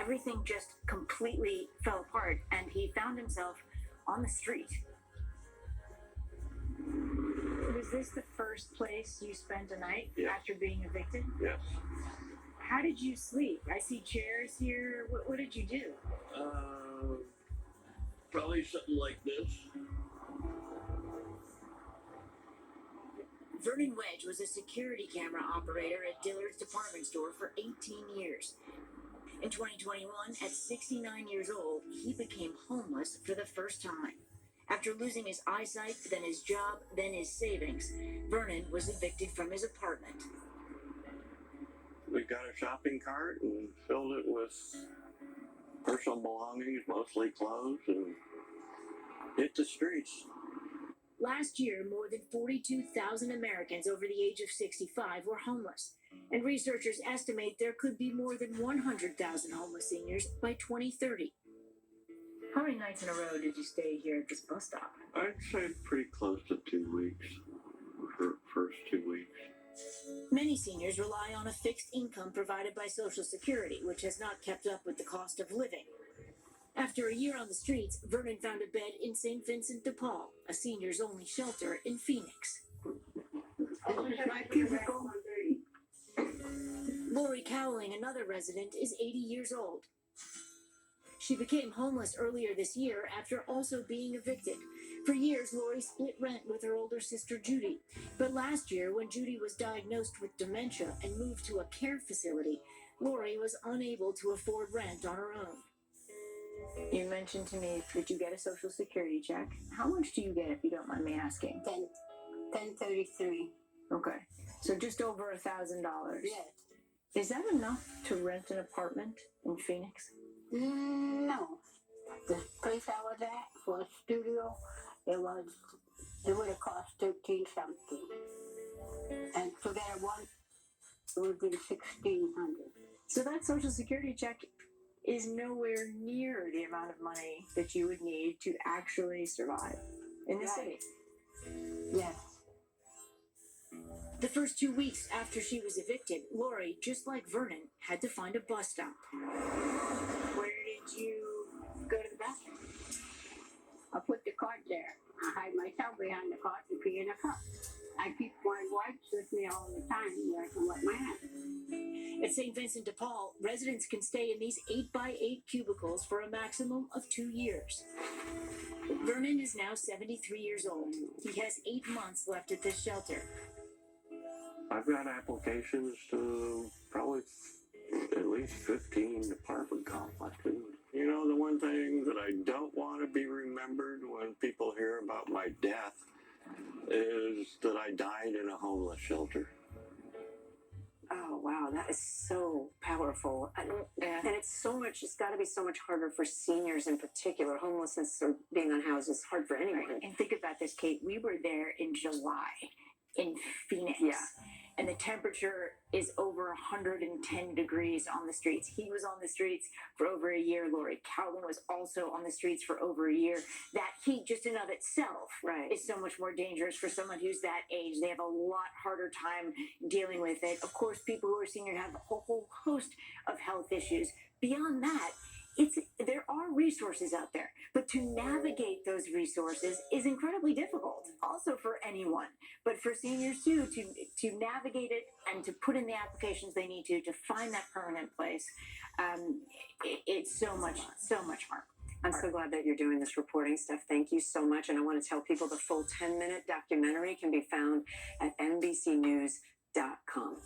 everything just completely fell apart, and he found himself on the street. Was this the first place you spent a night after being evicted? Yes. How did you sleep? I see chairs here. What did you do? Probably something like this. Vernon Wedge was a security camera operator at Dillard's department store for 18 years. In 2021, at 69 years old, he became homeless for the first time. After losing his eyesight, then his job, then his savings, Vernon was evicted from his apartment. We got a shopping cart and filled it with personal belongings, mostly clothes, and hit the streets. Last year, more than 42,000 Americans over the age of 65 were homeless, and researchers estimate there could be more than 100,000 homeless seniors by 2030. How many nights in a row did you stay here at this bus stop? I'd say pretty close to 2 weeks, first 2 weeks. Many seniors rely on a fixed income provided by Social Security, which has not kept up with the cost of living. After a year on the streets, Vernon found a bed in St. Vincent de Paul, a seniors-only shelter in Phoenix. Lori Cowling, another resident, is 80 years old. She became homeless earlier this year after also being evicted. For years, Lori split rent with her older sister, Judy. But last year, when Judy was diagnosed with dementia and moved to a care facility, Lori was unable to afford rent on her own. You mentioned to me that you get a Social Security check. How much do you get, if you don't mind me asking? $10.33. Okay. So just over $1,000. Yes. Is that enough to rent an apartment in Phoenix? No. The place I was at for a studio, it would have cost 13 something. And for that one, it would have been 1,600. So that Social Security check is nowhere near the amount of money that you would need to actually survive in the city. Yes. The first 2 weeks after she was evicted, Lori, just like Vernon, had to find a bus stop. Where did you go to the bathroom? I put the cart there. I hide myself behind the cart and pee in a cup. I keep my wipes with me all the time where I can wipe my hands. At St. Vincent de Paul, residents can stay in these 8x8 cubicles for a maximum of 2 years. Vernon is now 73 years old. He has 8 months left at this shelter. I've got applications to probably at least 15 apartment complexes. You know, the one thing that I don't want to be remembered when people hear about my death is that I died in a homeless shelter. Oh, wow, that is so powerful. And it's got to be so much harder for seniors in particular. Homelessness or being unhoused is hard for anyone. Right. And think about this, Kate. We were there in July in Phoenix. Yeah. And the temperature is over 110 degrees on the streets. He was on the streets for over a year. Lori Cowling was also on the streets for over a year. That heat just in of itself is so much more dangerous for someone who's that age. They have a lot harder time dealing with it. Of course, people who are senior have a whole host of health issues. Beyond that, there are resources out there, but to navigate those resources is incredibly difficult, also for anyone, but for seniors too, to navigate it and to put in the applications they need to find that permanent place. It's so much harm. I'm so glad that you're doing this reporting stuff. Thank you so much. And I want to tell people the full 10-minute documentary can be found at NBCnews.com.